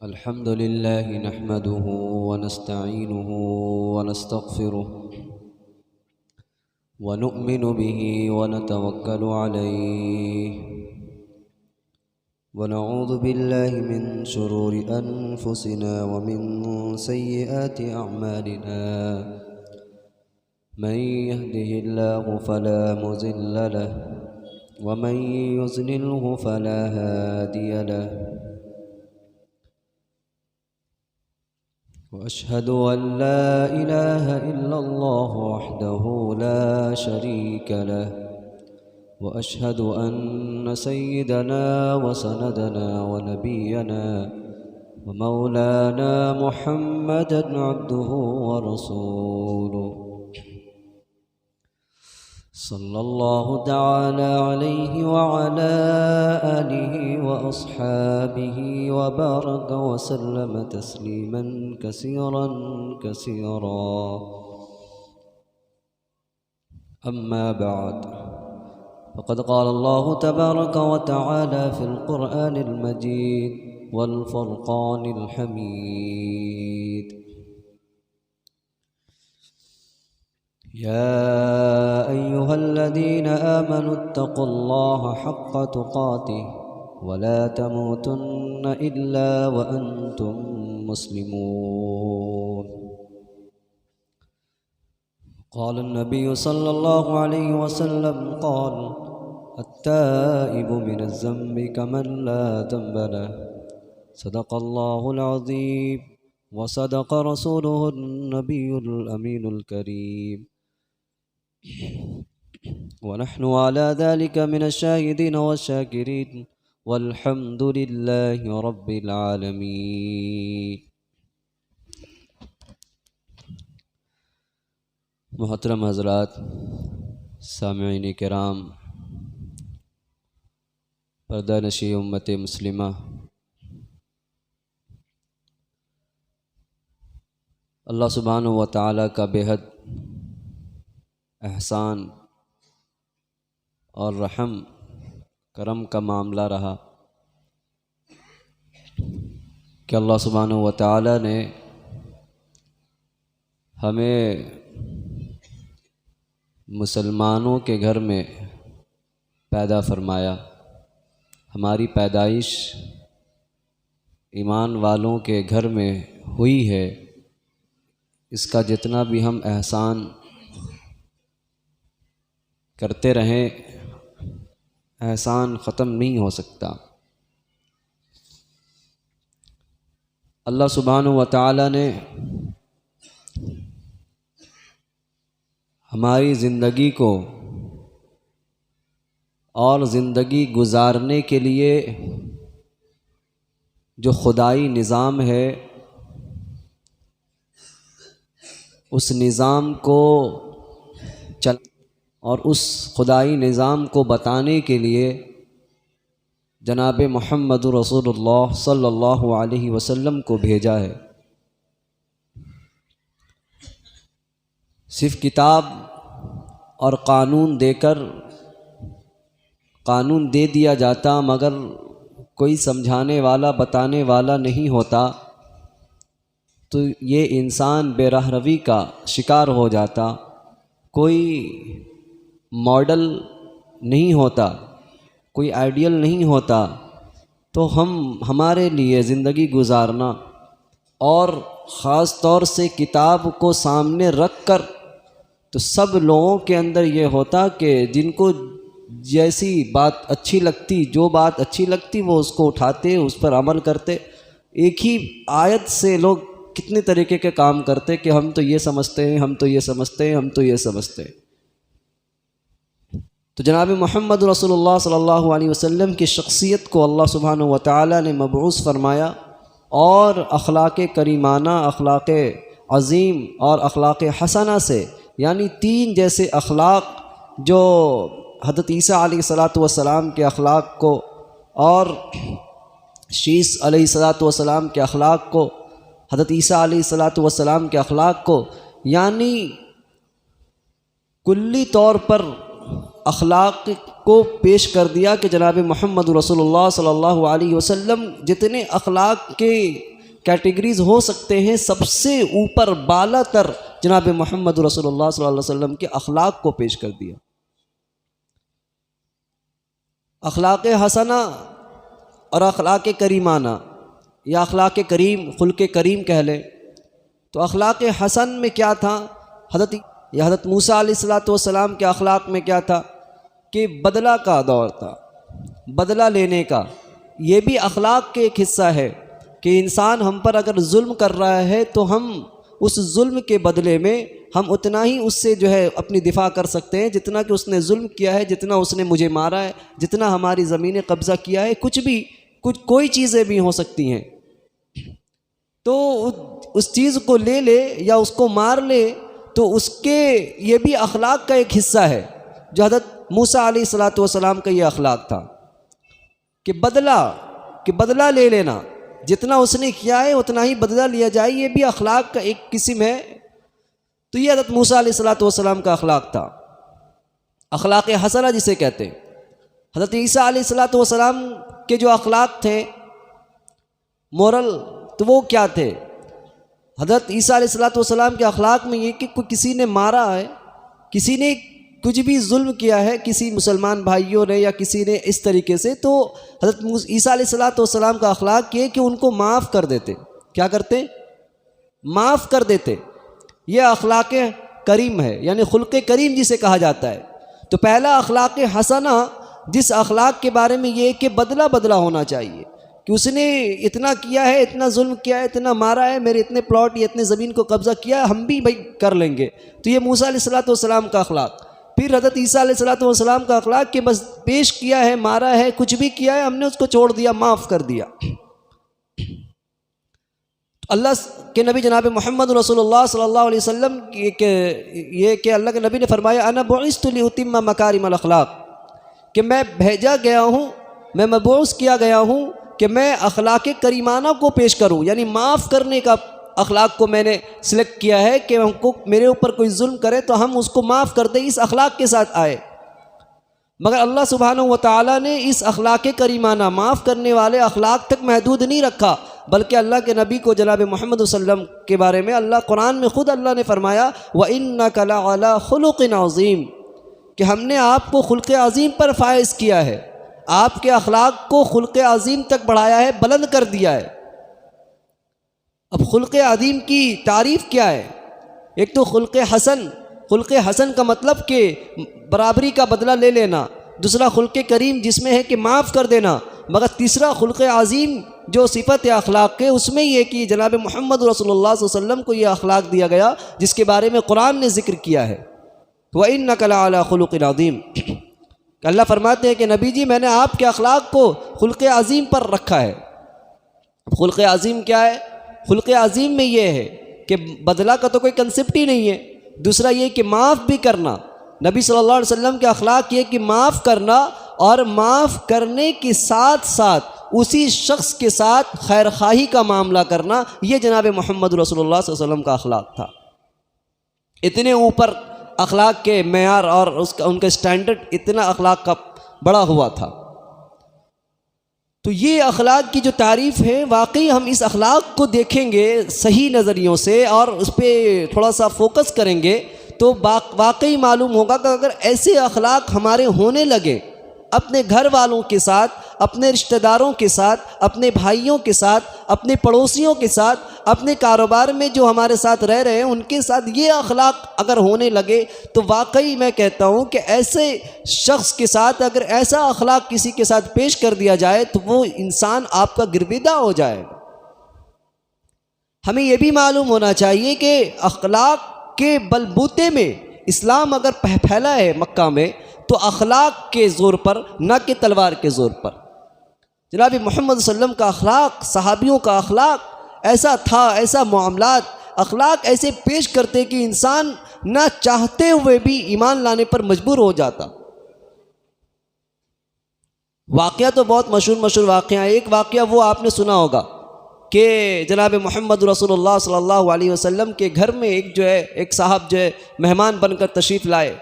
الحمد لله نحمده ونستعينه ونستغفره ونؤمن به ونتوكل عليه ونعوذ بالله من شرور أنفسنا ومن سيئات أعمالنا من يهده الله فلا مضل له ومن يضلله فلا هادي له وأشهد أن لا إله إلا الله وحده لا شريك له وأشهد أن سيدنا وسندنا ونبينا ومولانا محمدا عبده ورسوله صلى الله تعالى عليه وعلى آله وأصحابه وبارك وسلم تسليما كثيرا كثيرا. أما بعد، فقد قال الله تبارك وتعالى في القرآن المجيد والفرقان الحميد: يا أيها الذين آمنوا اتقوا الله حق تقاته ولا تموتن إلا وأنتم مسلمون. قال النبي صلى الله عليه وسلم قال: التائب من الذنب كمن لا ذنب له. صدق الله العظيم وصدق رسوله النبي الأمين الكريم، ونحن على ذلك من الشاهدين والشاكرين، والحمد لله رب العالمين. محترم حضرات، سامعین کرام، پردہ نشی امت مسلمہ، اللہ سبحانہ و تعالیٰ کا بے حد احسان اور رحم کرم کا معاملہ رہا کہ اللہ سبحانہ و تعالیٰ نے ہمیں مسلمانوں کے گھر میں پیدا فرمایا. ہماری پیدائش ایمان والوں کے گھر میں ہوئی ہے. اس کا جتنا بھی ہم احسان کرتے رہیں، احسان ختم نہیں ہو سکتا. اللہ سبحانہ و تعالیٰ نے ہماری زندگی کو اور زندگی گزارنے کے لیے جو خدائی نظام ہے، اس نظام کو اور اس خدائی نظام کو بتانے کے لیے جناب محمد رسول اللہ صلی اللہ علیہ وسلم کو بھیجا ہے. صرف کتاب اور قانون دے کر قانون دے دیا جاتا، مگر کوئی سمجھانے والا بتانے والا نہیں ہوتا تو یہ انسان بے راہ روی کا شکار ہو جاتا. کوئی ماڈل نہیں ہوتا، کوئی آئیڈیل نہیں ہوتا. تو ہمارے لیے زندگی گزارنا اور خاص طور سے کتاب کو سامنے رکھ کر تو سب لوگوں کے اندر یہ ہوتا کہ جن کو جیسی بات اچھی لگتی، جو بات اچھی لگتی وہ اس کو اٹھاتے، اس پر عمل کرتے. ایک ہی آیت سے لوگ کتنے طریقے کے کام کرتے کہ ہم تو یہ سمجھتے ہیں، ہم تو یہ سمجھتے ہیں، ہم تو یہ سمجھتے ہیں. تو جناب محمد رسول اللہ صلی اللہ علیہ وسلم کی شخصیت کو اللہ سبحانہ و تعالیٰ نے مبعوث فرمایا اور اخلاق کریمانہ، اخلاق عظیم اور اخلاق حسنہ سے، یعنی تین جیسے اخلاق جو حضرت عیسیٰ علیہ السلام کے اخلاق کو اور شیس علیہ السلام کے اخلاق کو، حضرت عیسیٰ علیہ السلام کے اخلاق کو، یعنی کلی طور پر اخلاق کو پیش کر دیا کہ جناب محمد رسول اللہ صلی اللہ علیہ وسلم جتنے اخلاق کے کیٹیگریز ہو سکتے ہیں سب سے اوپر بالا تر جناب محمد رسول اللہ صلی اللہ علیہ وسلم کے اخلاق کو پیش کر دیا۔ اخلاق حسنہ اور اخلاق کریمانہ یا اخلاق کریم، خلق کریم کہہ لیں تو اخلاق حسن میں کیا تھا؟ حضرت موسیٰ علیہ السلام کے اخلاق میں کیا تھا کہ بدلہ کا دور تھا، بدلہ لینے کا۔ یہ بھی اخلاق کے ایک حصہ ہے کہ انسان ہم پر اگر ظلم کر رہا ہے تو ہم اس ظلم کے بدلے میں ہم اتنا ہی اس سے جو ہے اپنی دفاع کر سکتے ہیں جتنا کہ اس نے ظلم کیا ہے، جتنا اس نے مجھے مارا ہے، جتنا ہماری زمین قبضہ کیا ہے، کوئی چیزیں بھی ہو سکتی ہیں۔ تو اس چیز کو لے لے یا اس کو مار لے تو اس کے یہ بھی اخلاق کا ایک حصہ ہے جو حضرت موسیٰ علیہ السلام کا یہ اخلاق تھا کہ بدلہ لے لینا، جتنا اس نے کیا ہے اتنا ہی بدلہ لیا جائے، یہ بھی اخلاق کا ایک قسم ہے۔ تو یہ حضرت موسیٰ علیہ السلام کا اخلاق تھا، اخلاق حسنہ جسے کہتے ہیں۔ حضرت عیسیٰ علیہ السلام کے جو اخلاق تھے مورل، تو وہ کیا تھے؟ حضرت عیسیٰ علیہ السلام کے اخلاق میں یہ کہ کسی نے مارا ہے، کسی نے کچھ بھی ظلم کیا ہے کسی مسلمان بھائیوں نے یا کسی نے اس طریقے سے، تو حضرت عیسیٰ علیہ السلام کا اخلاق یہ کہ ان کو معاف کر دیتے۔ کیا کرتے؟ معاف کر دیتے۔ یہ اخلاق کریم ہے، یعنی خلق کریم جسے کہا جاتا ہے۔ تو پہلا اخلاق حسنہ جس اخلاق کے بارے میں یہ کہ بدلہ ہونا چاہیے کہ اس نے اتنا کیا ہے، اتنا ظلم کیا ہے، اتنا مارا ہے، میرے اتنے پلاٹ یا اتنے زمین کو قبضہ کیا ہے، ہم بھی بھائی کر لیں گے۔ تو یہ موسیٰ علیہ السلام کا اخلاق۔ پھر حضرت عیسیٰ علیہ السلام کا اخلاق کہ بس پیش کیا ہے، مارا ہے، کچھ بھی کیا ہے، ہم نے اس کو چھوڑ دیا، معاف کر دیا۔ اللہ کے نبی جناب محمد رسول اللہ صلی اللہ علیہ وسلم یہ کہ اللہ کے نبی نے فرمایا انا بعثت لاتم مکارم الاخلاق، کہ میں بھیجا گیا ہوں، میں مبعوث کیا گیا ہوں کہ میں اخلاق کریمانہ کو پیش کروں، یعنی معاف کرنے کا اخلاق کو میں نے سلیکٹ کیا ہے کہ ہم کو میرے اوپر کوئی ظلم کرے تو ہم اس کو معاف کر دیں، اس اخلاق کے ساتھ آئے۔ مگر اللہ سبحانہ و تعالیٰ نے اس اخلاق کریمانہ معاف کرنے والے اخلاق تک محدود نہیں رکھا، بلکہ اللہ کے نبی کو جناب محمد صلی اللہ علیہ وسلم کے بارے میں اللہ قرآن میں خود اللہ نے فرمایا وَإِنَّكَ لَعَلَىٰ خُلُقٍ عَظِيمٍ، کہ ہم نے آپ کو خلق عظیم پر فائز کیا ہے، آپ کے اخلاق کو خلق عظیم تک بڑھایا ہے، بلند کر دیا ہے۔ اب خلق عظیم کی تعریف کیا ہے؟ ایک تو خلق حسن کا مطلب کہ برابری کا بدلہ لے لینا، دوسرا خلق کریم جس میں ہے کہ معاف کر دینا، مگر تیسرا خلق عظیم جو صفت اخلاق کے اس میں یہ کہ جناب محمد رسول اللہ صلی اللہ علیہ وسلم کو یہ اخلاق دیا گیا جس کے بارے میں قرآن نے ذکر کیا ہے وَإِنَّكَ لَعَلَىٰ خُلُقٍ عَظِيمٍ، کہ اللہ فرماتے ہیں کہ نبی جی میں نے آپ کے اخلاق کو خلق عظیم پر رکھا ہے۔ خلق عظیم کیا ہے؟ خلق عظیم میں یہ ہے کہ بدلہ کا تو کوئی کنسپٹ ہی نہیں ہے، دوسرا یہ کہ معاف بھی کرنا، نبی صلی اللہ علیہ وسلم کے اخلاق یہ کہ معاف کرنا، اور معاف کرنے کے ساتھ ساتھ اسی شخص کے ساتھ خیر خواہی کا معاملہ کرنا، یہ جناب محمد رسول اللہ صلی اللہ علیہ وسلم کا اخلاق تھا۔ اتنے اوپر اخلاق کے معیار اور ان کا سٹینڈرڈ اتنا اخلاق کا بڑا ہوا تھا۔ تو یہ اخلاق کی جو تعریف ہے، واقعی ہم اس اخلاق کو دیکھیں گے صحیح نظریوں سے اور اس پہ تھوڑا سا فوکس کریں گے تو واقعی معلوم ہوگا کہ اگر ایسے اخلاق ہمارے ہونے لگے اپنے گھر والوں کے ساتھ، اپنے رشتہ داروں کے ساتھ، اپنے بھائیوں کے ساتھ، اپنے پڑوسیوں کے ساتھ، اپنے کاروبار میں جو ہمارے ساتھ رہ رہے ہیں ان کے ساتھ یہ اخلاق اگر ہونے لگے تو واقعی میں کہتا ہوں کہ ایسے شخص کے ساتھ اگر ایسا اخلاق کسی کے ساتھ پیش کر دیا جائے تو وہ انسان آپ کا گرویدہ ہو جائے گا۔ ہمیں یہ بھی معلوم ہونا چاہیے کہ اخلاق کے بلبوتے میں اسلام اگر پھیلا ہے مکہ میں تو اخلاق کے زور پر، نہ کہ تلوار کے زور پر۔ جناب محمد صلی اللہ علیہ وسلم کا اخلاق، صحابیوں کا اخلاق ایسا تھا، ایسا معاملات، اخلاق ایسے پیش کرتے کہ انسان نہ چاہتے ہوئے بھی ایمان لانے پر مجبور ہو جاتا۔ واقعہ تو بہت مشہور واقعہ ہے۔ ایک واقعہ وہ آپ نے سنا ہوگا کہ جناب محمد رسول اللہ صلی اللہ علیہ وسلم کے گھر میں ایک صاحب جو ہے مہمان بن کر تشریف لائے،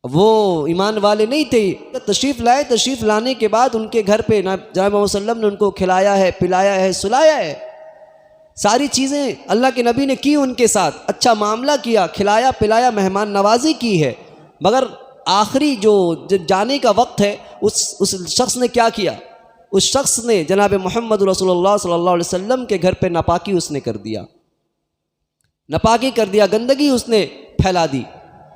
وہ ایمان والے نہیں تھے، تشریف لائے، تشریف لانے کے بعد ان کے گھر پہ جناب محمد صلی اللہ علیہ وسلم نے ان کو کھلایا ہے، پلایا ہے، سلایا ہے، ساری چیزیں اللہ کے نبی نے کی، ان کے ساتھ اچھا معاملہ کیا، کھلایا پلایا، مہمان نوازی کی ہے۔ مگر آخری جو جانے کا وقت ہے، اس شخص نے کیا کیا؟ اس شخص نے جناب محمد رسول اللہ صلی اللہ علیہ وسلم کے گھر پہ ناپاکی اس نے کر دیا، ناپاکی کر دیا، گندگی اس نے پھیلا دی۔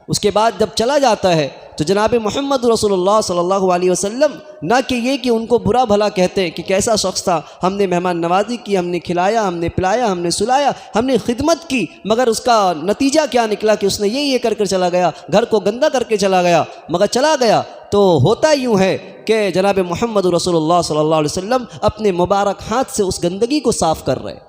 اس کے بعد جب چلا جاتا ہے تو جناب محمد رسول اللہ صلی اللہ علیہ وسلم نہ کہ یہ کہ ان کو برا بھلا کہتے ہیں کہ کیسا شخص تھا، ہم نے مہمان نوازی کی، ہم نے کھلایا، ہم نے پلایا، ہم نے سلایا، ہم نے خدمت کی، مگر اس کا نتیجہ کیا نکلا کہ اس نے یہ کر چلا گیا، گھر کو گندا کر کے چلا گیا۔ مگر چلا گیا تو ہوتا یوں ہے کہ جناب محمد رسول اللہ صلی اللہ علیہ وسلم اپنے مبارک ہاتھ سے اس گندگی کو صاف کر رہے،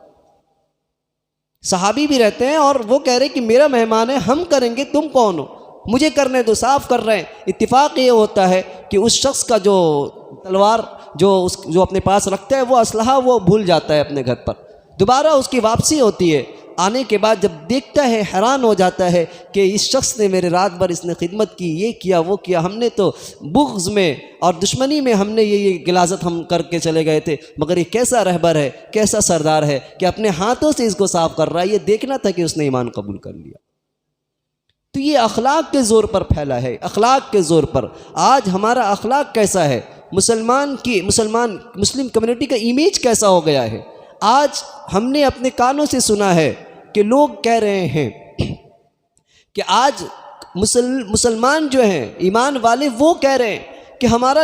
صحابی بھی رہتے ہیں اور وہ کہہ رہے کہ میرا مہمان ہے، ہم کریں گے، تم کون ہو، مجھے کرنے دو، صاف کر رہے ہیں۔ اتفاق یہ ہوتا ہے کہ اس شخص کا جو تلوار جو اپنے پاس رکھتا ہے، وہ اسلحہ وہ بھول جاتا ہے اپنے گھر پر، دوبارہ اس کی واپسی ہوتی ہے، آنے کے بعد جب دیکھتا ہے حیران ہو جاتا ہے کہ اس شخص نے میرے رات بھر اس نے خدمت کی، یہ کیا وہ کیا، ہم نے تو بغض میں اور دشمنی میں ہم نے یہ غلاظت ہم کر کے چلے گئے تھے، مگر یہ کیسا رہبر ہے، کیسا سردار ہے کہ اپنے ہاتھوں سے اس کو صاف کر رہا ہے۔ یہ دیکھنا تھا کہ اس نے ایمان قبول کر لیا۔ تو یہ اخلاق کے زور پر پھیلا ہے، اخلاق کے زور پر۔ آج ہمارا اخلاق کیسا ہے، مسلم کمیونٹی کا امیج کیسا ہو گیا ہے۔ آج ہم نے اپنے کانوں سے سنا ہے کہ لوگ کہہ رہے ہیں کہ آج مسلمان جو ہیں ایمان والے، وہ کہہ رہے ہیں کہ ہمارا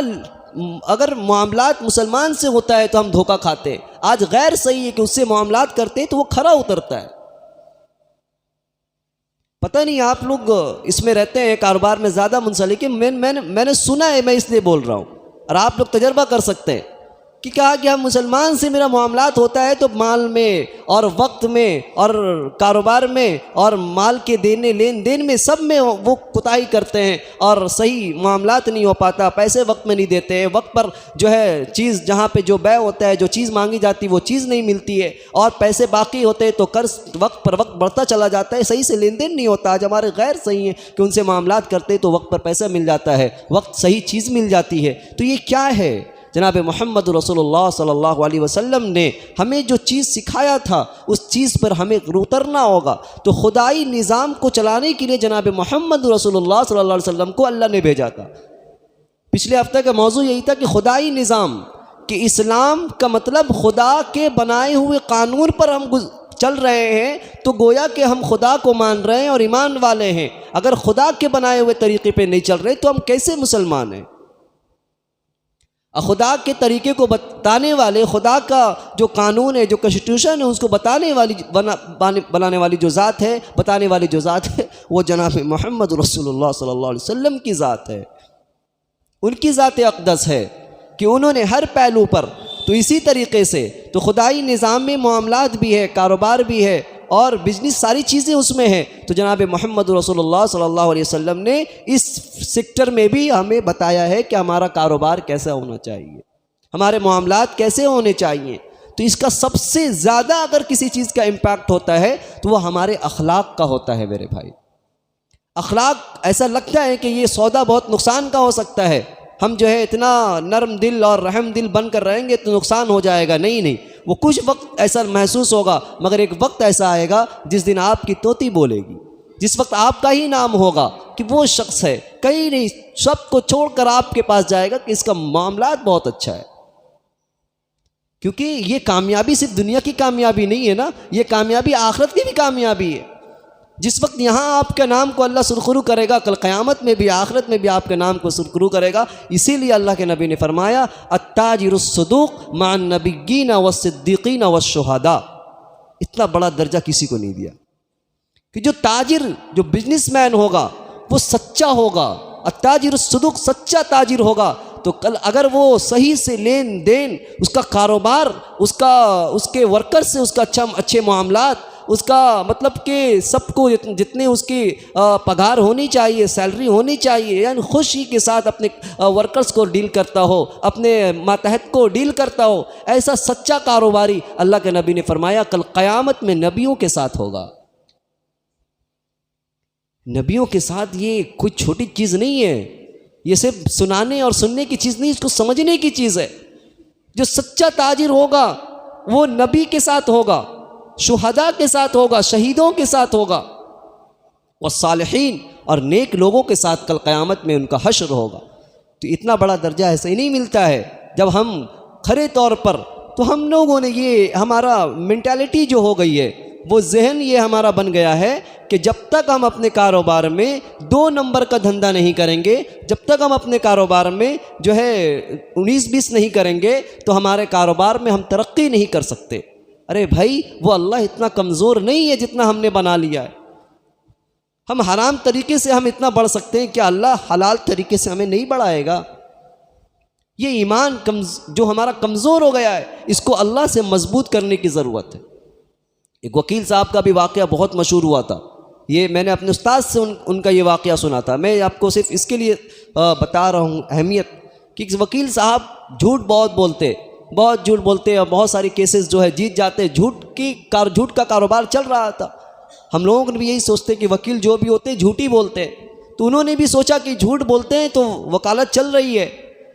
اگر معاملات مسلمان سے ہوتا ہے تو ہم دھوکہ کھاتے ہیں، آج غیر صحیح ہے کہ اس سے معاملات کرتے ہیں تو وہ کھرا اترتا ہے۔ پتہ نہیں آپ لوگ اس میں رہتے ہیں، کاروبار میں زیادہ منسلک ہیں، میں نے سنا ہے، میں اس لیے بول رہا ہوں، اور آپ لوگ تجربہ کر سکتے ہیں کہ کہا کہ ہم مسلمان سے میرا معاملات ہوتا ہے تو مال میں اور وقت میں اور کاروبار میں اور مال کے لین دین میں سب میں وہ کوتاہی کرتے ہیں اور صحیح معاملات نہیں ہو پاتا، پیسے وقت میں نہیں دیتے ہیں، وقت پر جو ہے چیز جہاں پہ جو بیع ہوتا ہے، جو چیز مانگی جاتی وہ چیز نہیں ملتی ہے، اور پیسے باقی ہوتے ہیں تو قرض وقت پر وقت بڑھتا چلا جاتا ہے، صحیح سے لین دین نہیں ہوتا۔ آج ہمارے غیر صحیح ہیں کہ ان سے معاملات کرتے ہیں تو وقت پر پیسہ مل جاتا ہے، وقت صحیح چیز مل جاتی ہے۔ تو یہ کیا ہے؟ جناب محمد رسول اللہ صلی اللہ علیہ وسلم نے ہمیں جو چیز سکھایا تھا اس چیز پر ہمیں اترنا ہوگا۔ تو خدائی نظام کو چلانے کے لیے جناب محمد رسول اللہ صلی اللہ علیہ وسلم کو اللہ نے بھیجا تھا۔ پچھلے ہفتے کا موضوع یہی تھا کہ خدائی نظام، کہ اسلام کا مطلب خدا کے بنائے ہوئے قانون پر ہم چل رہے ہیں تو گویا کہ ہم خدا کو مان رہے ہیں اور ایمان والے ہیں۔ اگر خدا کے بنائے ہوئے طریقے پہ نہیں چل رہے تو ہم کیسے مسلمان ہیں؟ خدا کے طریقے کو بتانے والے، خدا کا جو قانون ہے، جو کنسٹیٹیوشن ہے، اس کو بتانے والی بنانے والی جو ذات ہے، بتانے والی جو ذات ہے، وہ جناب محمد رسول اللہ صلی اللہ علیہ وسلم کی ذات ہے، ان کی ذات اقدس ہے کہ انہوں نے ہر پہلو پر تو اسی طریقے سے تو خدائی نظام میں معاملات بھی ہے، کاروبار بھی ہے اور بزنس، ساری چیزیں اس میں ہیں۔ تو جناب محمد رسول اللہ صلی اللہ علیہ وسلم نے اس سیکٹر میں بھی ہمیں بتایا ہے کہ ہمارا کاروبار کیسا ہونا چاہیے، ہمارے معاملات کیسے ہونے چاہیے۔ تو اس کا سب سے زیادہ اگر کسی چیز کا امپیکٹ ہوتا ہے تو وہ ہمارے اخلاق کا ہوتا ہے میرے بھائی۔ اخلاق ایسا لگتا ہے کہ یہ سودا بہت نقصان کا ہو سکتا ہے، ہم جو ہے اتنا نرم دل اور رحم دل بن کر رہیں گے تو نقصان ہو جائے گا۔ نہیں، وہ کچھ وقت ایسا محسوس ہوگا، مگر ایک وقت ایسا آئے گا جس دن آپ کی طوطی بولے گی، جس وقت آپ کا ہی نام ہوگا کہ وہ شخص ہے، کہیں نہیں، سب کو چھوڑ کر آپ کے پاس جائے گا کہ اس کا معاملات بہت اچھا ہے۔ کیونکہ یہ کامیابی صرف دنیا کی کامیابی نہیں ہے نا، یہ کامیابی آخرت کی بھی کامیابی ہے۔ جس وقت یہاں آپ کے نام کو اللہ سرخرو کرے گا، کل قیامت میں بھی آخرت میں بھی آپ کے نام کو سرخرو کرے گا۔ اسی لیے اللہ کے نبی نے فرمایا التاجر الصدوق مع النبیین والصدیقین والشہداء، اتنا بڑا درجہ کسی کو نہیں دیا کہ جو تاجر، جو بزنس مین ہوگا وہ سچا ہوگا، التاجر الصدوق، سچا تاجر ہوگا، تو کل اگر وہ صحیح سے لین دین، اس کا کاروبار، اس کے ورکر سے اس کا اچھے معاملات، اس کا مطلب کہ سب کو جتنے اس کی پگار ہونی چاہیے، سیلری ہونی چاہیے، یعنی خوشی کے ساتھ اپنے ورکرز کو ڈیل کرتا ہو، اپنے ماتحت کو ڈیل کرتا ہو، ایسا سچا کاروباری اللہ کے نبی نے فرمایا کل قیامت میں نبیوں کے ساتھ ہوگا۔ نبیوں کے ساتھ یہ کوئی چھوٹی چیز نہیں ہے، یہ صرف سنانے اور سننے کی چیز نہیں، اس کو سمجھنے کی چیز ہے۔ جو سچا تاجر ہوگا وہ نبی کے ساتھ ہوگا، شہداء کے ساتھ ہوگا، شہیدوں کے ساتھ ہوگا، والصالحین، اور نیک لوگوں کے ساتھ کل قیامت میں ان کا حشر ہوگا۔ تو اتنا بڑا درجہ ایسے ہی نہیں ملتا ہے۔ جب ہم کھرے طور پر، تو ہم لوگوں نے یہ ہمارا مینٹالٹی جو ہو گئی ہے، وہ ذہن یہ ہمارا بن گیا ہے کہ جب تک ہم اپنے کاروبار میں 2 نمبر کا دھندا نہیں کریں گے، جب تک ہم اپنے کاروبار میں جو ہے 19-20 نہیں کریں گے، تو ہمارے کاروبار میں ہم ترقی نہیں کر سکتے۔ ارے بھائی، وہ اللہ اتنا کمزور نہیں ہے جتنا ہم نے بنا لیا ہے۔ ہم حرام طریقے سے ہم اتنا بڑھ سکتے ہیں، کیا اللہ حلال طریقے سے ہمیں نہیں بڑھائے گا؟ یہ ایمان جو ہمارا کمزور ہو گیا ہے، اس کو اللہ سے مضبوط کرنے کی ضرورت ہے۔ ایک وکیل صاحب کا بھی واقعہ بہت مشہور ہوا تھا، یہ میں نے اپنے استاد سے ان کا یہ واقعہ سنا تھا۔ میں آپ کو صرف اس کے لیے بتا رہا ہوں اہمیت، کہ وکیل صاحب جھوٹ بہت بولتے اور بہت ساری کیسز جو ہے جیت جاتے۔ جھوٹ کا کاروبار چل رہا تھا۔ ہم لوگوں نے بھی یہی سوچتے کہ وکیل جو بھی ہوتے جھوٹ ہی بولتے ہیں، تو انہوں نے بھی سوچا کہ جھوٹ بولتے ہیں تو وکالت چل رہی ہے،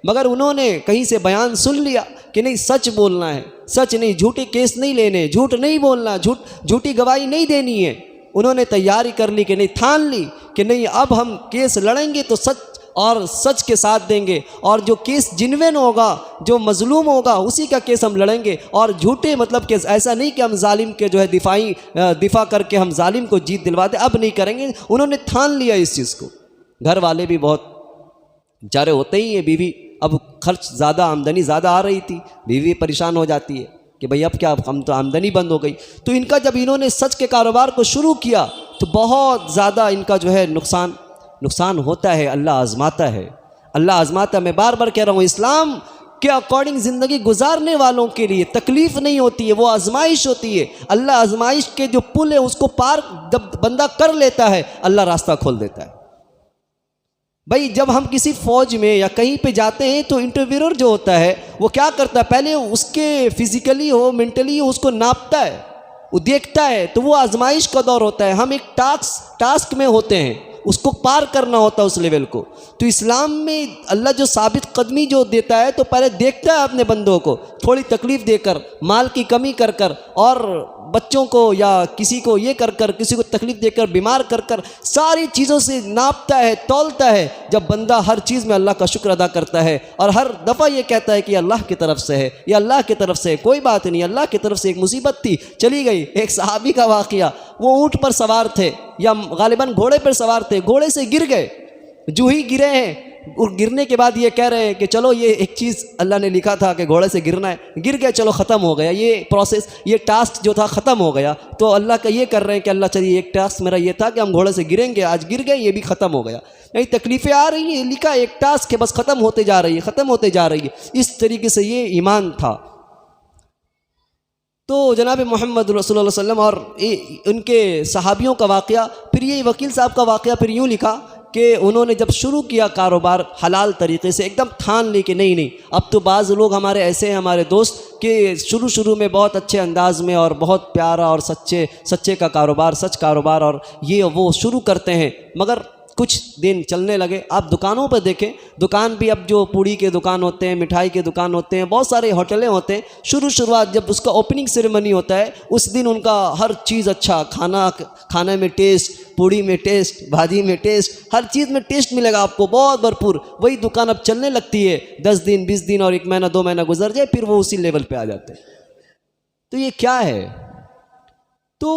مگر انہوں نے کہیں سے بیان سن لیا کہ نہیں، سچ بولنا ہے، سچ نہیں، جھوٹے کیس نہیں لینے، جھوٹ نہیں بولنا، جھوٹی گواہی نہیں دینی ہے۔ انہوں نے تیاری کر لی کہ نہیں، ٹھان لی کہ نہیں، اب ہم کیس لڑیں گے تو سچ کے ساتھ دیں گے، اور جو کیس جنوین ہوگا، جو مظلوم ہوگا، اسی کا کیس ہم لڑیں گے، اور جھوٹے مطلب کہ ایسا نہیں کہ ہم ظالم کے جو ہے دفاع کر کے ہم ظالم کو جیت دلوا دیں، اب نہیں کریں گے۔ انہوں نے ٹھان لیا اس چیز کو۔ گھر والے بھی بہت بیچارے ہوتے ہی ہیں، بیوی اب خرچ زیادہ، آمدنی زیادہ آ رہی تھی، بیوی پریشان ہو جاتی ہے کہ بھئی اب کیا، ہم تو آمدنی بند ہو گئی۔ تو ان کا جب انہوں نے سچ کے کاروبار کو شروع کیا تو بہت زیادہ ان کا جو ہے نقصان ہوتا ہے۔ اللہ آزماتا ہے، اللہ آزماتا ہے۔ میں بار بار کہہ رہا ہوں، اسلام کے اکارڈنگ زندگی گزارنے والوں کے لیے تکلیف نہیں ہوتی ہے، وہ آزمائش ہوتی ہے۔ اللہ آزمائش کے جو پل ہے اس کو پار جب بندہ کر لیتا ہے، اللہ راستہ کھول دیتا ہے۔ بھائی جب ہم کسی فوج میں یا کہیں پہ جاتے ہیں تو انٹرویور جو ہوتا ہے وہ کیا کرتا ہے، پہلے اس کے فزیکلی ہو، مینٹلی ہو، اس کو ناپتا ہے، وہ دیکھتا ہے، تو وہ آزمائش کا دور ہوتا ہے۔ ہم ایک ٹاسک میں ہوتے ہیں، اس کو پار کرنا ہوتا ہے اس لیول کو۔ تو اسلام میں اللہ جو ثابت قدمی جو دیتا ہے، تو پہلے دیکھتا ہے اپنے بندوں کو، تھوڑی تکلیف دے کر، مال کی کمی کر کر، اور بچوں کو یا کسی کو یہ کر کر، کسی کو تکلیف دے کر، بیمار کر کر، ساری چیزوں سے ناپتا ہے، تولتا ہے۔ جب بندہ ہر چیز میں اللہ کا شکر ادا کرتا ہے اور ہر دفعہ یہ کہتا ہے کہ اللہ کی طرف سے ہے، یہ اللہ کی طرف سے ہے، کوئی بات نہیں، اللہ کی طرف سے ایک مصیبت تھی، چلی گئی۔ ایک صحابی کا واقعہ، وہ اونٹ پر سوار تھے یا غالباً گھوڑے پر سوار تھے، گھوڑے سے گر گئے۔ جو ہی گرے ہیں، اور گرنے کے بعد یہ کہہ رہے ہیں کہ چلو یہ ایک چیز اللہ نے لکھا تھا کہ گھوڑے سے گرنا ہے، گر گئے، چلو ختم ہو گیا، یہ پروسیس، یہ ٹاسک جو تھا ختم ہو گیا۔ تو اللہ کا یہ کر رہے ہیں کہ اللہ چلیے، ایک ٹاسک میرا یہ تھا کہ ہم گھوڑے سے گریں گے، آج گر گئے، یہ بھی ختم ہو گیا۔ نہیں، تکلیفیں آ رہی ہیں، لکھا ایک ٹاسک ہے، بس ختم ہوتے جا رہی ہے، ختم ہوتے جا رہی ہے۔ اس طریقے سے یہ ایمان تھا۔ تو جناب محمد رسول اللہ صلی اللہ علیہ وسلم اور ان کے صحابیوں کا واقعہ، پھر یہ وکیل صاحب کا واقعہ پھر یوں لکھا کہ انہوں نے جب شروع کیا کاروبار حلال طریقے سے، ایک دم ٹھان لی کہ نہیں، اب تو بعض لوگ ہمارے ایسے ہیں، ہمارے دوست، کہ شروع میں بہت اچھے انداز میں اور بہت پیارا اور سچے کا کاروبار، سچ کاروبار اور یہ وہ شروع کرتے ہیں، مگر کچھ دن چلنے لگے۔ آپ دکانوں پہ دیکھیں، دکان بھی اب جو پوڑی کے دکان ہوتے ہیں، مٹھائی کے دکان ہوتے ہیں، بہت سارے ہوٹلیں ہوتے ہیں، شروعات جب اس کا اوپننگ سیریمنی ہوتا ہے، اس دن ان کا ہر چیز اچھا، کھانا میں ٹیسٹ، پوڑی میں ٹیسٹ، بھاجی میں ٹیسٹ، ہر چیز میں ٹیسٹ ملے گا آپ کو بہت بھرپور۔ وہی دکان اب چلنے لگتی ہے، 10 دن 20 دن اور 1 مہینہ 2 مہینہ گزر جائے، پھر وہ اسی لیول پہ آ جاتے ہیں۔ تو یہ کیا ہے؟ تو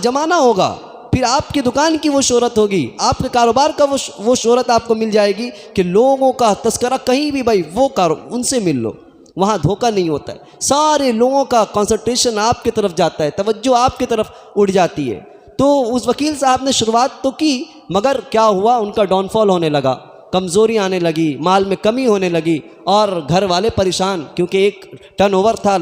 جمانا ہوگا، پھر آپ کی دکان کی وہ شہرت ہوگی، آپ کے کاروبار کا وہ شہرت آپ کو مل جائے گی کہ لوگوں کا تذکرہ کہیں بھی، بھائی وہ ان سے مل لو، وہاں دھوکہ نہیں ہوتا ہے، سارے لوگوں کا کنسنٹریشن آپ کی طرف جاتا ہے، توجہ آپ کی طرف اڑ جاتی ہے۔ تو اس وکیل صاحب نے شروعات تو کی، مگر کیا ہوا، ان کا ڈاؤن فال ہونے لگا، کمزوری آنے لگی، مال میں کمی ہونے لگی، اور گھر والے پریشان، کیونکہ ایک ٹرن اوور تھا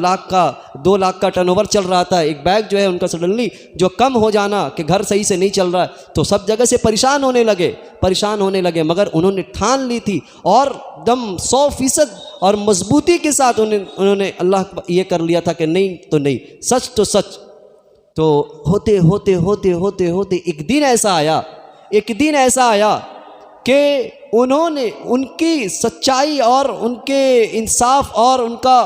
2 لاکھ کا ٹرن اوور چل رہا تھا، ایک بیگ جو ہے ان کا سڈنلی جو کم ہو جانا کہ گھر صحیح سے نہیں چل رہا ہے، تو سب جگہ سے پریشان ہونے لگے، مگر انہوں نے ٹھان لی تھی اور دم 100% اور مضبوطی کے ساتھ انہوں نے اللہ یہ کر لیا تھا کہ نہیں تو نہیں، سچ تو سچ، تو ہوتے ہوتے ہوتے ہوتے ہوتے ایک دن ایسا آیا کہ انہوں نے ان کی سچائی اور ان کے انصاف اور ان کا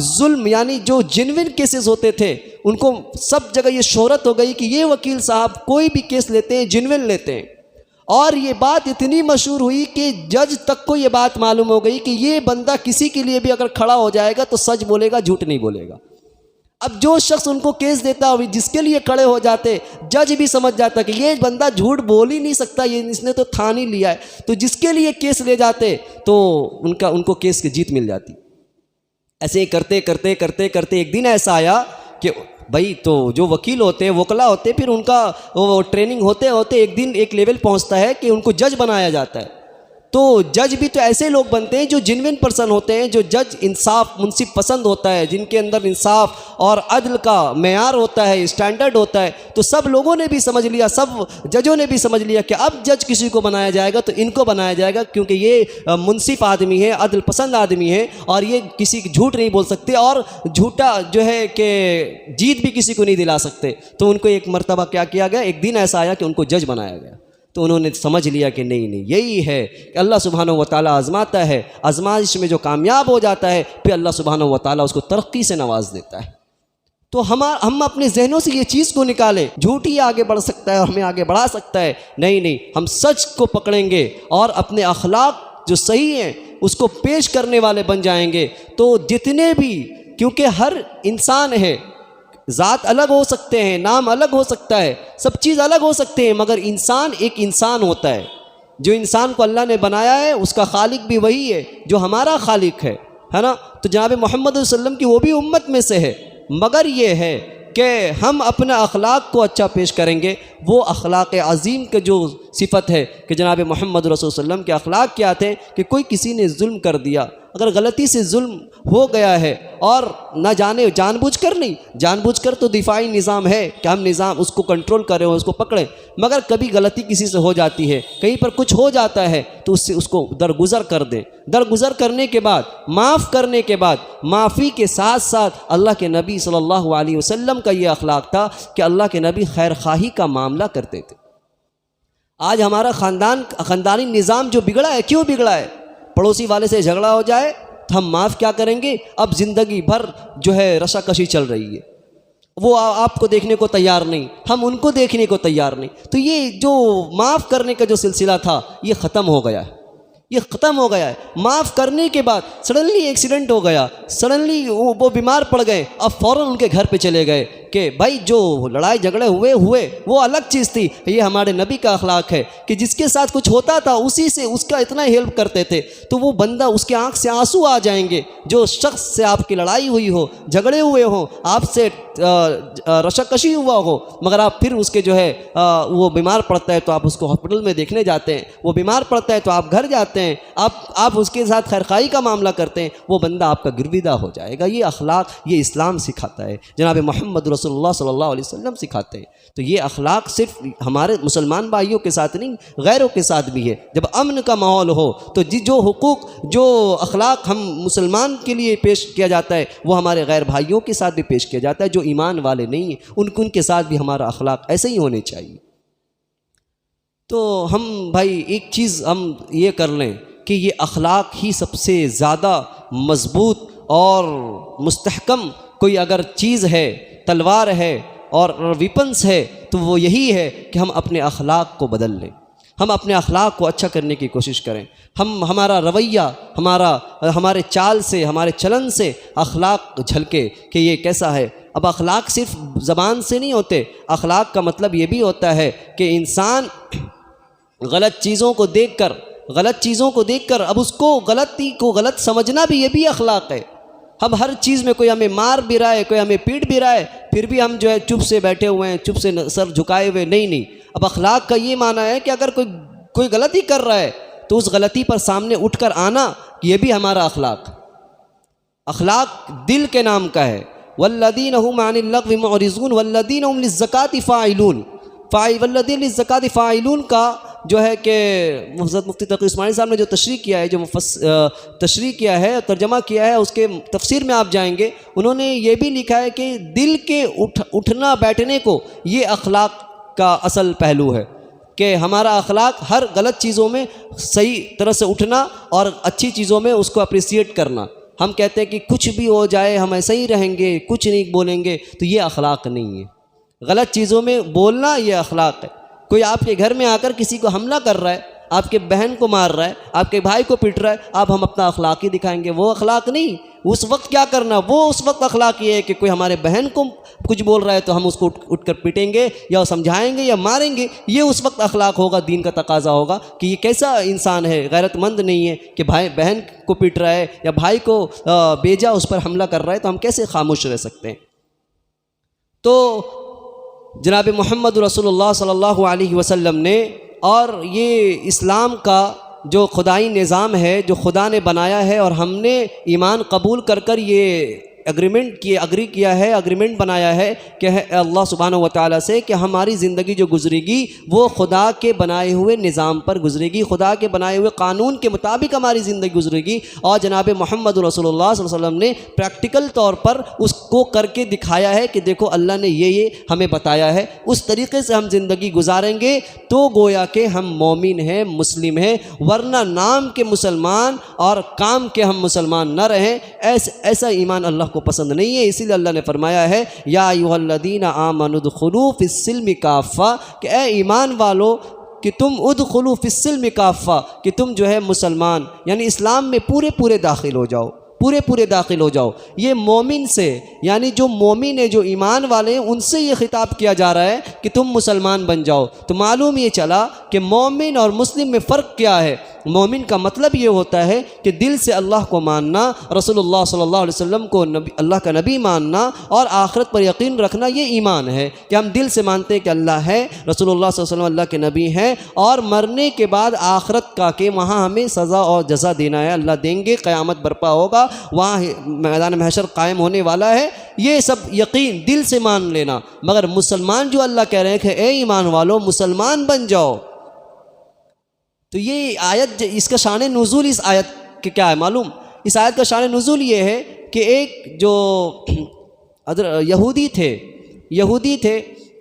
ظلم، یعنی جو جینوئن کیسز ہوتے تھے، ان کو سب جگہ یہ شہرت ہو گئی کہ یہ وکیل صاحب کوئی بھی کیس لیتے ہیں جینوئن لیتے ہیں، اور یہ بات اتنی مشہور ہوئی کہ جج تک کو یہ بات معلوم ہو گئی کہ یہ بندہ کسی کے لیے بھی اگر کھڑا ہو جائے گا تو سچ بولے گا، جھوٹ نہیں بولے گا۔ اب جو شخص ان کو کیس دیتا ہوئی جس کے لیے کھڑے ہو جاتے، جج بھی سمجھ جاتا کہ یہ بندہ جھوٹ بول ہی نہیں سکتا، یہ اس نے تو تھان ہی لیا ہے، تو جس کے لیے کیس لے جاتے تو ان کو کیس کی جیت مل جاتی۔ ایسے ہی کرتے کرتے کرتے کرتے ایک دن ایسا آیا کہ بھائی تو جو وکیل ہوتے ہیں، وکلا ہوتے ہیں، پھر ان کا وہ ٹریننگ ہوتے ہوتے ایک دن ایک لیول پہنچتا ہے کہ ان کو جج بنایا جاتا ہے۔ تو جج بھی تو ایسے لوگ بنتے ہیں جو جینوئن پرسن ہوتے ہیں، جو جج انصاف منصف پسند ہوتا ہے، جن کے اندر انصاف اور عدل کا معیار ہوتا ہے، اسٹینڈرڈ ہوتا ہے۔ تو سب لوگوں نے بھی سمجھ لیا، سب ججوں نے بھی سمجھ لیا کہ اب جج کسی کو بنایا جائے گا تو ان کو بنایا جائے گا، کیونکہ یہ منصف آدمی ہے، عدل پسند آدمی ہے، اور یہ کسی کی جھوٹ نہیں بول سکتے، اور جھوٹا جو ہے کہ جیت بھی کسی کو نہیں دلا سکتے۔ تو ان کو ایک مرتبہ کیا کیا گیا، ایک دن ایسا آیا کہ ان کو جج بنایا گیا۔ تو انہوں نے سمجھ لیا کہ نہیں یہی ہے کہ اللہ سبحانہ و تعالیٰ آزماتا ہے، آزمائش میں جو کامیاب ہو جاتا ہے پھر اللہ سبحانہ و تعالیٰ اس کو ترقی سے نواز دیتا ہے۔ تو ہم اپنے ذہنوں سے یہ چیز کو نکالیں، جھوٹ ہی آگے بڑھ سکتا ہے اور ہمیں آگے بڑھا سکتا ہے، نہیں، ہم سچ کو پکڑیں گے اور اپنے اخلاق جو صحیح ہیں اس کو پیش کرنے والے بن جائیں گے۔ تو جتنے بھی، کیونکہ ہر انسان ہے، ذات الگ ہو سکتے ہیں، نام الگ ہو سکتا ہے، سب چیز الگ ہو سکتے ہیں، مگر انسان ایک انسان ہوتا ہے۔ جو انسان کو اللہ نے بنایا ہے اس کا خالق بھی وہی ہے جو ہمارا خالق ہے نا۔ تو جناب محمد صلی اللہ علیہ وسلم کی وہ بھی امت میں سے ہے، مگر یہ ہے کہ ہم اپنے اخلاق کو اچھا پیش کریں گے۔ وہ اخلاق عظیم کے جو صفت ہے کہ جناب محمد رسول صلی اللہ علیہ وسلم کے اخلاق کیا تھے کہ کوئی کسی نے ظلم کر دیا، اگر غلطی سے ظلم ہو گیا ہے، اور نہ جانے جان بوجھ کر نہیں، جان بوجھ کر تو دفاعی نظام ہے کہ ہم نظام اس کو کنٹرول کریں، اس کو پکڑیں، مگر کبھی غلطی کسی سے ہو جاتی ہے، کہیں پر کچھ ہو جاتا ہے تو اس سے اس کو درگزر کر دیں۔ درگزر کرنے کے بعد، معاف کرنے کے بعد، معافی کے ساتھ ساتھ اللہ کے نبی صلی اللہ علیہ وسلم کا یہ اخلاق تھا کہ اللہ کے نبی خیر خواہی کا معاملہ کرتے تھے۔ آج ہمارا خاندانی نظام جو بگڑا ہے، کیوں بگڑا ہے؟ پڑوسی والے سے جھگڑا ہو جائے تو ہم معاف کیا کریں گے؟ اب زندگی بھر جو ہے رشاکشی چل رہی ہے، وہ آپ کو دیکھنے کو تیار نہیں، ہم ان کو دیکھنے کو تیار نہیں۔ تو یہ جو معاف کرنے کا جو سلسلہ تھا یہ ختم ہو گیا ہے، معاف کرنے کے بعد سڈنلی ایکسیڈنٹ ہو گیا، سڈنلی وہ بیمار پڑ گئے، اب فوراً ان کے گھر پہ چلے گئے کہ بھائی جو لڑائی جھگڑے ہوئے وہ الگ چیز تھی۔ یہ ہمارے نبی کا اخلاق ہے کہ جس کے ساتھ کچھ ہوتا تھا اسی سے اس کا اتنا ہیلپ کرتے تھے، تو وہ بندہ اس کے آنکھ سے آنسو آ جائیں گے۔ جو شخص سے آپ کی لڑائی ہوئی ہو، جھگڑے ہوئے ہوں، آپ سے رشاکشی ہوا ہو، مگر آپ پھر اس کے جو ہے وہ بیمار پڑتا ہے تو آپ اس کو ہاسپٹل میں دیکھنے جاتے ہیں، وہ بیمار پڑتا ہے تو آپ گھر جاتے ہیں، آپ اس کے ساتھ خیرخواہی کا معاملہ کرتے ہیں، وہ بندہ آپ کا گرویدہ ہو جائے گا۔ یہ اخلاق یہ اسلام سکھاتا ہے، جناب محمد رسول اللہ صلی اللہ علیہ وسلم سکھاتے ہیں۔ تو یہ اخلاق صرف ہمارے مسلمان بھائیوں کے ساتھ نہیں، غیروں کے ساتھ بھی ہے۔ جب امن کا ماحول ہو تو جو حقوق، جو اخلاق ہم مسلمان کے لیے پیش کیا جاتا ہے وہ ہمارے غیر بھائیوں کے ساتھ بھی پیش کیا جاتا ہے، جو ایمان والے نہیں ہیں ان کے ساتھ بھی ہمارا اخلاق ایسے ہی ہونے چاہیے۔ تو ہم بھائی ایک چیز ہم یہ کر لیں کہ یہ اخلاق ہی سب سے زیادہ مضبوط اور مستحکم کوئی اگر چیز ہے، تلوار ہے اور ویپنس ہے تو وہ یہی ہے کہ ہم اپنے اخلاق کو بدل لیں، ہم اپنے اخلاق کو اچھا کرنے کی کوشش کریں۔ ہمارا رویہ، ہمارے چال سے، ہمارے چلن سے اخلاق جھلکے کہ یہ کیسا ہے۔ اب اخلاق صرف زبان سے نہیں ہوتے، اخلاق کا مطلب یہ بھی ہوتا ہے کہ انسان غلط چیزوں کو دیکھ کر اب اس کو غلطی کو غلط سمجھنا بھی، یہ بھی اخلاق ہے۔ اب ہر چیز میں کوئی ہمیں مار بھی رہا ہے، کوئی ہمیں پیٹ بھی رہا ہے، پھر بھی ہم جو ہے چپ سے بیٹھے ہوئے ہیں، چپ سے سر جھکائے ہوئے، نہیں۔ اب اخلاق کا یہ معنی ہے کہ اگر کوئی غلطی کر رہا ہے تو اس غلطی پر سامنے اٹھ کر آنا، یہ بھی ہمارا اخلاق دل کے نام کا ہے۔ والذین هم عن اللغو معرضون والذین هم للزکاۃ فاعلون۔ والذین للزکاۃ فاعلون کا جو ہے کہ حضرت مفتی تقی اسماعیل صاحب نے جو تشریح کیا ہے، جو تشریح کیا ہے، ترجمہ کیا ہے، اس کے تفسیر میں آپ جائیں گے، انہوں نے یہ بھی لکھا ہے کہ دل کے اٹھنا بیٹھنے کو یہ اخلاق کا اصل پہلو ہے، کہ ہمارا اخلاق ہر غلط چیزوں میں صحیح طرح سے اٹھنا اور اچھی چیزوں میں اس کو اپریسیٹ کرنا۔ ہم کہتے ہیں کہ کچھ بھی ہو جائے ہم ایسے ہی رہیں گے، کچھ نہیں بولیں گے، تو یہ اخلاق نہیں ہے۔ غلط چیزوں میں بولنا یہ اخلاق ہے۔ کوئی آپ کے گھر میں آ کر کسی کو حملہ کر رہا ہے، آپ کے بہن کو مار رہا ہے، آپ کے بھائی کو پیٹ رہا ہے، آپ ہم اپنا اخلاق ہی دکھائیں گے، وہ اخلاق نہیں۔ اس وقت کیا کرنا، وہ اس وقت اخلاق یہ ہے کہ کوئی ہمارے بہن کو کچھ بول رہا ہے تو ہم اس کو اٹھ کر پیٹیں گے یا سمجھائیں گے یا ماریں گے، یہ اس وقت اخلاق ہوگا، دین کا تقاضا ہوگا کہ یہ کیسا انسان ہے، غیرت مند نہیں ہے کہ بھائی بہن کو پیٹ رہا ہے یا بھائی کو بیجا اس پر حملہ کر رہا ہے، تو ہم کیسے خاموش رہ سکتے ہیں۔ تو جناب محمد رسول اللہ صلی اللہ علیہ وسلم نے، اور یہ اسلام کا جو خدائی نظام ہے جو خدا نے بنایا ہے، اور ہم نے ایمان قبول کر یہ اگری کیا ہے، اگریمنٹ بنایا ہے کہ اللہ سبحانہ و تعالیٰ سے کہ ہماری زندگی جو گزرے گی وہ خدا کے بنائے ہوئے نظام پر گزرے گی، خدا کے بنائے ہوئے قانون کے مطابق ہماری زندگی گزرے گی۔ اور جناب محمد رسول اللہ صلی اللہ علیہ وسلم نے پریکٹیکل طور پر اس کو کر کے دکھایا ہے کہ دیکھو اللہ نے یہ ہمیں بتایا ہے، اس طریقے سے ہم زندگی گزاریں گے تو گویا کہ ہم مومن ہیں، مسلم ہیں، ورنہ نام کے مسلمان اور کام کے ہم مسلمان نہ رہیں، ایسا ایمان اللہ کو پسند نہیں ہے۔ اسی لیے اللہ نے فرمایا ہے یا ایھا الذین آمنوا ادخلوا فی السلم کافہ، کہ اے ایمان والو کہ تم ادخلوا فی السلم کافہ، کہ تم جو ہے مسلمان یعنی اسلام میں پورے داخل ہو جاؤ، پورے داخل ہو جاؤ۔ یہ مومن سے، یعنی جو مومن ہے، جو ایمان والے ہیں، ان سے یہ خطاب کیا جا رہا ہے کہ تم مسلمان بن جاؤ۔ تو معلوم یہ چلا کہ مومن اور مسلم میں فرق کیا ہے۔ مومن کا مطلب یہ ہوتا ہے کہ دل سے اللہ کو ماننا، رسول اللہ صلی اللہ علیہ وسلم کو اللہ کا نبی ماننا اور آخرت پر یقین رکھنا، یہ ایمان ہے کہ ہم دل سے مانتے ہیں کہ اللہ ہے، رسول اللہ صلی اللہ علیہ وسلم اللہ کے نبی ہیں، اور مرنے کے بعد آخرت کا کہ وہاں ہمیں سزا اور جزا دینا ہے، اللہ دیں گے، قیامت برپا ہوگا، وہاں میدان محشر قائم ہونے والا ہے، یہ سب یقین دل سے مان لینا۔ مگر مسلمان جو اللہ کہہ رہے ہیں کہ اے ایمان والو مسلمان بن جاؤ، تو یہ آیت، اس کا شان نزول اس آیت کے کیا ہے معلوم؟ اس آیت کا شان نزول یہ ہے کہ ایک جو یہودی تھے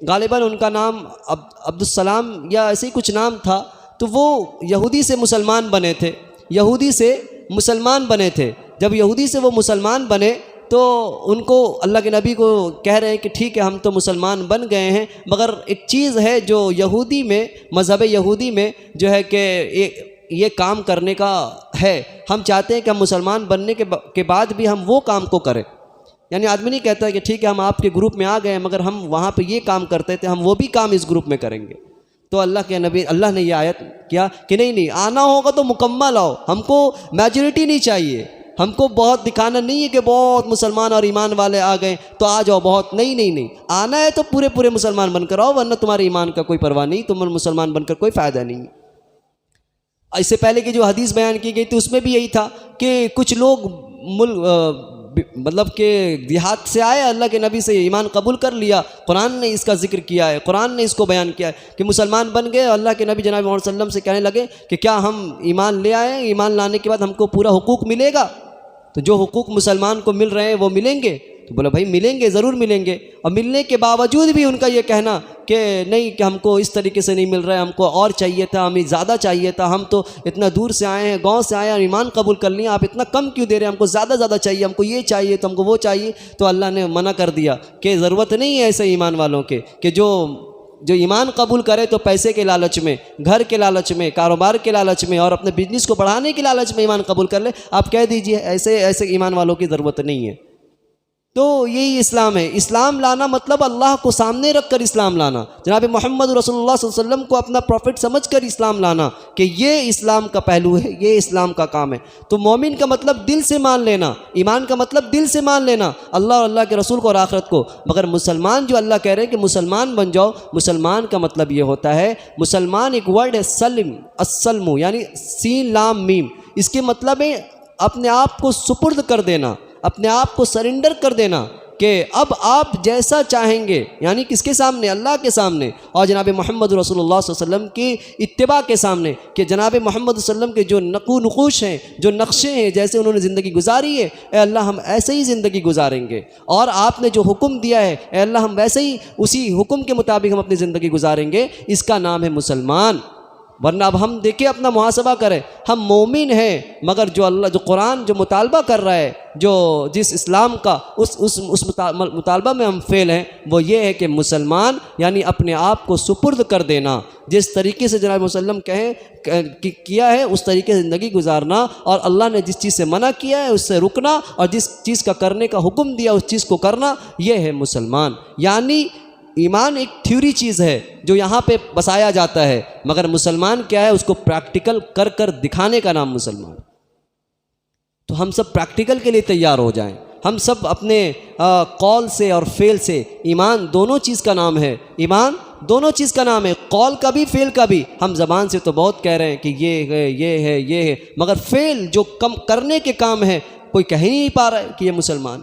غالباً ان کا نام عبدالسلام یا ایسے ہی کچھ نام تھا، تو وہ یہودی سے مسلمان بنے تھے، جب یہودی سے وہ مسلمان بنے تو ان کو اللہ کے نبی کو کہہ رہے ہیں کہ ٹھیک ہے ہم تو مسلمان بن گئے ہیں، مگر ایک چیز ہے جو یہودی میں، مذہب یہودی میں جو ہے کہ یہ کام کرنے کا ہے، ہم چاہتے ہیں کہ ہم مسلمان بننے کے بعد بھی ہم وہ کام کو کریں۔ یعنی آدمی نہیں کہتا ہے کہ ٹھیک ہے ہم آپ کے گروپ میں آ گئے ہیں مگر ہم وہاں پہ یہ کام کرتے تھے، ہم وہ بھی کام اس گروپ میں کریں گے۔ تو اللہ نے یہ آیت کیا کہ نہیں آنا ہوگا تو مکمل آؤ، ہم کو میجورٹی نہیں چاہیے، ہم کو بہت دکھانا نہیں ہے کہ بہت مسلمان اور ایمان والے آ گئے تو آ جاؤ، بہت نہیں، آنا ہے تو پورے مسلمان بن کر آؤ، ورنہ تمہارے ایمان کا کوئی پرواہ نہیں، تم مسلمان بن کر کوئی فائدہ نہیں۔ اس سے پہلے کی جو حدیث بیان کی گئی تھی اس میں بھی یہی تھا کہ کچھ لوگ مطلب کہ دیہات سے آئے، اللہ کے نبی سے ایمان قبول کر لیا، قرآن نے اس کا ذکر کیا ہے، قرآن نے اس کو بیان کیا ہے کہ مسلمان بن گئے، اللہ کے نبی جناب محمد صلی اللہ علیہ وسلم سے کہنے لگے کہ کیا ہم ایمان لے آئے، ایمان لانے کے بعد ہم کو پورا حقوق ملے گا؟ تو جو حقوق مسلمان کو مل رہے ہیں وہ ملیں گے؟ تو بولا بھائی ملیں گے، ضرور ملیں گے۔ اور ملنے کے باوجود بھی ان کا یہ کہنا کہ نہیں، کہ ہم کو اس طریقے سے نہیں مل رہا ہے، ہم کو اور چاہیے تھا، ہمیں زیادہ چاہیے تھا، ہم تو اتنا دور سے آئے ہیں، گاؤں سے آئے ہیں، ایمان قبول کر لیا، آپ اتنا کم کیوں دے رہے ہیں، ہم کو زیادہ چاہیے، ہم کو یہ چاہیے، تو ہم کو وہ چاہیے۔ تو اللہ نے منع کر دیا کہ ضرورت نہیں ہے ایسے ایمان والوں کے کہ جو ایمان قبول کرے تو پیسے کے لالچ میں، گھر کے لالچ میں، کاروبار کے لالچ میں اور اپنے بزنس کو بڑھانے کے لالچ میں ایمان قبول کر لے۔ آپ کہہ دیجئے ایسے ایمان والوں کی ضرورت نہیں ہے۔ تو یہی اسلام ہے۔ اسلام لانا مطلب اللہ کو سامنے رکھ کر اسلام لانا، جناب محمد رسول اللہ صلی اللہ علیہ وسلم کو اپنا پروفٹ سمجھ کر اسلام لانا کہ یہ اسلام کا پہلو ہے، یہ اسلام کا کام ہے۔ تو مومن کا مطلب دل سے مان لینا، ایمان کا مطلب دل سے مان لینا اللہ اور اللہ کے رسول کو اور آخرت کو۔ مگر مسلمان جو اللہ کہہ رہے ہیں کہ مسلمان بن جاؤ، مسلمان کا مطلب یہ ہوتا ہے، مسلمان ایک ورڈ ہے سلم، السلم یعنی سین لام میم، اس کے مطلب ہے اپنے آپ کو سپرد کر دینا، اپنے آپ کو سرنڈر کر دینا کہ اب آپ جیسا چاہیں گے، یعنی کس کے سامنے؟ اللہ کے سامنے اور جناب محمد رسول اللہ صلی اللہ علیہ وسلم کی اتباع کے سامنے، کہ جناب محمد صلی اللہ علیہ وسلم کے جو نقوش ہیں، جو نقشے ہیں، جیسے انہوں نے زندگی گزاری ہے، اے اللہ ہم ایسے ہی زندگی گزاریں گے، اور آپ نے جو حکم دیا ہے اے اللہ ہم ویسے ہی اسی حکم کے مطابق ہم اپنی زندگی گزاریں گے۔ اس کا نام ہے مسلمان۔ ورنہ اب ہم دیکھیں، اپنا محاسبہ کریں، ہم مومن ہیں مگر جو اللہ، جو قرآن جو مطالبہ کر رہا ہے، جو جس اسلام کا اس مطالبہ میں ہم فیل ہیں، وہ یہ ہے کہ مسلمان یعنی اپنے آپ کو سپرد کر دینا، جس طریقے سے جناب وسلم کیا ہے اس طریقے سے زندگی گزارنا، اور اللہ نے جس چیز سے منع کیا ہے اس سے رکنا، اور جس چیز کا کرنے کا حکم دیا اس چیز کو کرنا، یہ ہے مسلمان۔ یعنی ایمان ایک تھیوری چیز ہے جو یہاں پہ بسایا جاتا ہے، مگر مسلمان کیا ہے؟ اس کو پریکٹیکل کر کر دکھانے کا نام مسلمان۔ تو ہم سب پریکٹیکل کے لیے تیار ہو جائیں، ہم سب اپنے قول سے اور فعل سے، ایمان دونوں چیز کا نام ہے، ایمان دونوں چیز کا نام ہے، قول کا بھی فعل کا بھی۔ ہم زبان سے تو بہت کہہ رہے ہیں کہ یہ ہے یہ ہے یہ ہے، مگر فعل جو کم کرنے کے کام ہے کوئی کہہ نہیں پا رہا ہے کہ یہ مسلمان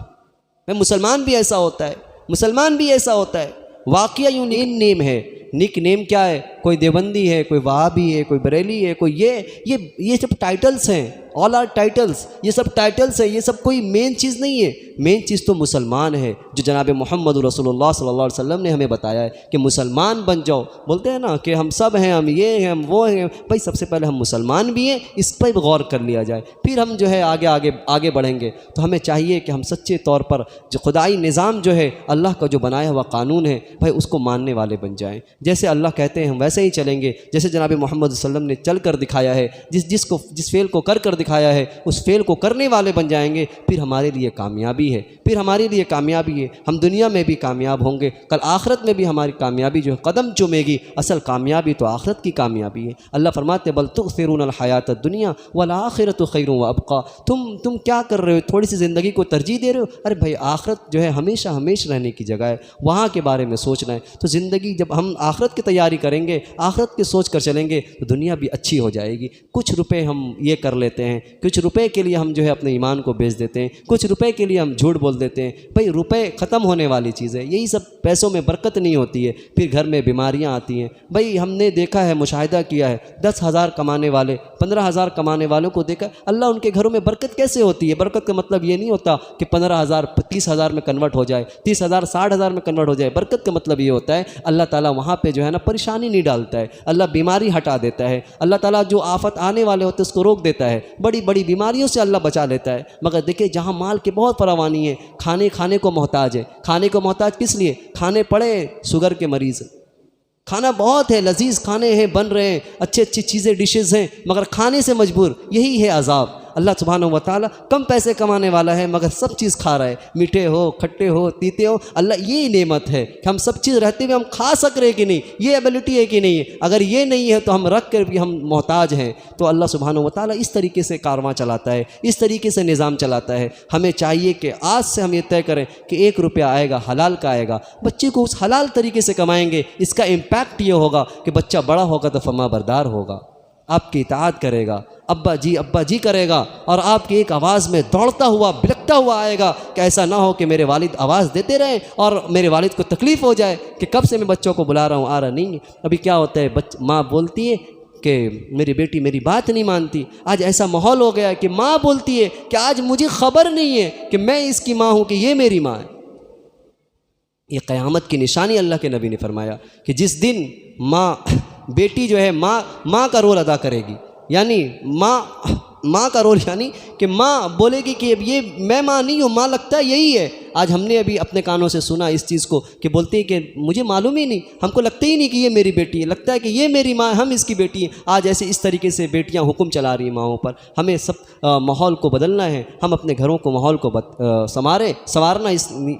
ہے۔ مسلمان بھی ایسا ہوتا ہے، مسلمان بھی ایسا ہوتا ہے۔ واقعہ یوں نیم ہے، نک نیم کیا ہے؟ کوئی دیوبندی ہے، کوئی وہابی ہے، کوئی بریلی ہے، کوئی یہ سب ٹائٹلز ہیں، آل آر ٹائٹلز، یہ سب ٹائٹلز ہیں، یہ سب کوئی مین چیز نہیں ہے۔ مین چیز تو مسلمان ہے، جو جناب محمد رسول اللہ صلی اللہ علیہ وسلم نے ہمیں بتایا ہے کہ مسلمان بن جاؤ۔ بولتے ہیں نا کہ ہم سب ہیں، ہم یہ ہیں، ہم وہ ہیں، بھائی سب سے پہلے ہم مسلمان بھی ہیں، اس پر بھی غور کر لیا جائے، پھر ہم جو ہے آگے بڑھیں گے۔ تو ہمیں چاہیے کہ ہم سچے طور پر جو خدائی نظام جو ہے، اللہ کا جو بنایا ہوا قانون ہے، بھائی اس کو ماننے والے بن جائیں۔ جیسے اللہ کہتے ہیں ہم ویسے ہی چلیں گے، جیسے جناب محمد صلی اللہ علیہ وسلم نے چل کر دکھایا ہے، جس فعل کو کر دکھایا ہے اس فعل کو کرنے والے بن جائیں گے، پھر ہمارے لیے کامیابی ہے، پھر ہمارے لیے کامیابی ہے۔ ہم دنیا میں بھی کامیاب ہوں گے، کل آخرت میں بھی ہماری کامیابی جو ہے قدم چومے گی۔ اصل کامیابی تو آخرت کی کامیابی ہے۔ اللہ فرماتے بل تؤثرون الحیات الدنیا والآخرۃ خیر وابقیٰ۔ تم کیا کر رہے ہو؟ تھوڑی سی زندگی کو ترجیح دے رہے ہو؟ ارے بھائی آخرت جو ہے ہمیشہ رہنے کی جگہ ہے، وہاں کے بارے میں سوچنا ہے۔ تو زندگی جب ہم آخرت کی تیاری کریں گے، آخرت کے سوچ کر چلیں گے، تو دنیا بھی اچھی ہو جائے گی۔ کچھ روپے ہم یہ کر لیتے ہیں، کچھ روپے کے لیے ہم جو ہے اپنے ایمان کو بیچ دیتے ہیں، کچھ روپے کے لیے ہم جھوٹ بول دیتے ہیں۔ بھئی روپے ختم ہونے والی چیز ہے، یہی سب پیسوں میں برکت نہیں ہوتی ہے، پھر گھر میں بیماریاں آتی ہیں۔ بھئی ہم نے دیکھا ہے، مشاہدہ کیا ہے، 10,000 کمانے والے، 15,000 کمانے والوں کو دیکھا، اللہ ان کے گھروں میں برکت کیسے ہوتی ہے؟ برکت کا مطلب یہ نہیں ہوتا کہ 15,000 30,000 میں کنورٹ ہو جائے، 30,000 60,000 میں کنورٹ ہو جائے۔ برکت کا مطلب یہ ہوتا ہے اللہ تعالیٰ وہاں پہ جو ہے نا پریشانی نہیں ڈالتا ہے، اللہ بیماری ہٹا دیتا ہے، اللہ تعالیٰ جو آفت آنے والے ہوتے اس کو روک دیتا ہے، بڑی بڑی بیماریوں سے اللہ بچا لیتا ہے۔ مگر دیکھیں جہاں مال کی بہت فراوانی ہے، کھانے کو محتاج ہے۔ کھانے کو محتاج کس لیے؟ کھانے پڑے شوگر کے مریض، کھانا بہت ہے، لذیذ کھانے ہیں، بن رہے ہیں، اچھی چیزیں، ڈشز ہیں، مگر کھانے سے مجبور، یہی ہے عذاب۔ اللہ سبحانہ و تعالیٰ کم پیسے کمانے والا ہے مگر سب چیز کھا رہا ہے، میٹھے ہو، کھٹے ہو، تیتے ہو، اللہ یہی نعمت ہے کہ ہم سب چیز رہتے ہوئے ہم کھا سک رہے کہ نہیں، یہ ایبلٹی ہے کہ نہیں ہے۔ اگر یہ نہیں ہے تو ہم رکھ کر بھی ہم محتاج ہیں۔ تو اللہ سبحانہ و تعالیٰ اس طریقے سے کارواں چلاتا ہے، اس طریقے سے نظام چلاتا ہے۔ ہمیں چاہیے کہ آج سے ہم یہ طے کریں کہ 1 روپیہ آئے گا حلال کا آئے گا، بچے کو اس حلال طریقے سے کمائیں گے، اس کا امپیکٹ یہ ہوگا کہ بچہ بڑا ہوگا تو فرما بردار ہوگا، آپ کی اطاعت کرے گا، ابا جی کرے گا، اور آپ کی ایک آواز میں دوڑتا ہوا بلکتا ہوا آئے گا کہ ایسا نہ ہو کہ میرے والد آواز دیتے رہیں اور میرے والد کو تکلیف ہو جائے کہ کب سے میں بچوں کو بلا رہا ہوں، آ رہا نہیں ہے۔ ابھی کیا ہوتا ہے، ماں بولتی ہے کہ میری بیٹی میری بات نہیں مانتی۔ آج ایسا ماحول ہو گیا کہ ماں بولتی ہے کہ آج مجھے خبر نہیں ہے کہ میں اس کی ماں ہوں کہ یہ میری ماں ہے۔ یہ قیامت کی نشانی اللہ کے نبی نے فرمایا کہ جس دن بیٹی جو ہے ماں کا رول ادا کرے گی، یعنی ماں کا رول، یعنی کہ ماں بولے گی کہ اب یہ میں ماں نہیں ہوں، ماں لگتا ہے یہی ہے۔ آج ہم نے ابھی اپنے کانوں سے سنا اس چیز کو کہ بولتے ہیں کہ مجھے معلوم ہی نہیں، ہم کو لگتا ہی نہیں کہ یہ میری بیٹی ہے، لگتا ہے کہ یہ میری ماں ہے، ہم اس کی بیٹی ہیں۔ آج ایسے اس طریقے سے بیٹیاں حکم چلا رہی ہیں ماؤں پر۔ ہمیں سب ماحول کو بدلنا ہے، ہم اپنے گھروں کو ماحول کو سنوارنا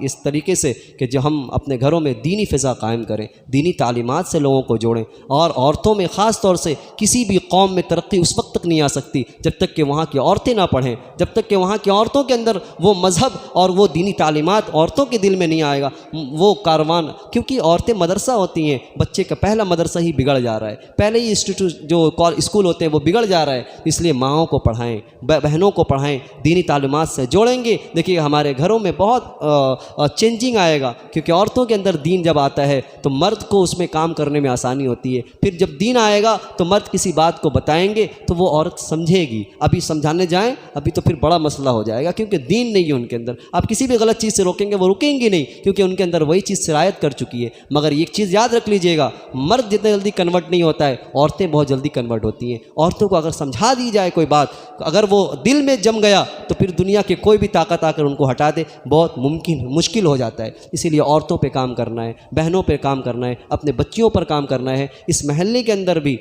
اس طریقے سے کہ جو ہم اپنے گھروں میں دینی فضا قائم کریں، دینی تعلیمات سے لوگوں کو جوڑیں۔ اور عورتوں میں خاص طور سے کسی بھی قوم میں ترقی اس وقت تک نہیں آ سکتی جب تک کہ وہاں کی عورتیں نہ پڑھیں، جب تک کہ وہاں کی عورتوں کے اندر وہ مذہب اور وہ دینی تعلیم تعلیمات عورتوں کے دل میں نہیں آئے گا وہ کاروان، کیونکہ عورتیں مدرسہ ہوتی ہیں، بچے کا پہلا مدرسہ ہی بگڑ جا رہا ہے، پہلے ہی جو اسکول ہوتے ہیں وہ بگڑ جا رہا ہے۔ اس لیے ماؤں کو پڑھائیں، بہنوں کو پڑھائیں، دینی تعلیمات سے جوڑیں گے، دیکھیے ہمارے گھروں میں بہت چینجنگ آئے گا، کیونکہ عورتوں کے اندر دین جب آتا ہے تو مرد کو اس میں کام کرنے میں آسانی ہوتی ہے، پھر جب دین آئے گا تو مرد کسی بات کو بتائیں گے تو وہ عورت سمجھے گی، ابھی سمجھانے جائیں ابھی تو پھر بڑا مسئلہ ہو جائے گا، کیونکہ دین نہیں ہے ان کے اندر۔ آپ کسی بھی غلط چیز سے روکیں گے وہ رکیں گی نہیں، کیونکہ ان کے اندر وہی چیز سرایت کر چکی ہے۔ مگر ایک چیز یاد رکھ لیجئے گا، مرد جتنا جلدی کنورٹ نہیں ہوتا ہے، عورتیں بہت جلدی کنورٹ ہوتی ہیں۔ عورتوں کو اگر سمجھا دی جائے کوئی بات، اگر وہ دل میں جم گیا تو پھر دنیا کے کوئی بھی طاقت آ کر ان کو ہٹا دے بہت مشکل ہو جاتا ہے۔ اسی لیے عورتوں پہ کام کرنا ہے، بہنوں پہ کام کرنا ہے، اپنے بچیوں پر کام کرنا ہے۔ اس محلے کے اندر بھی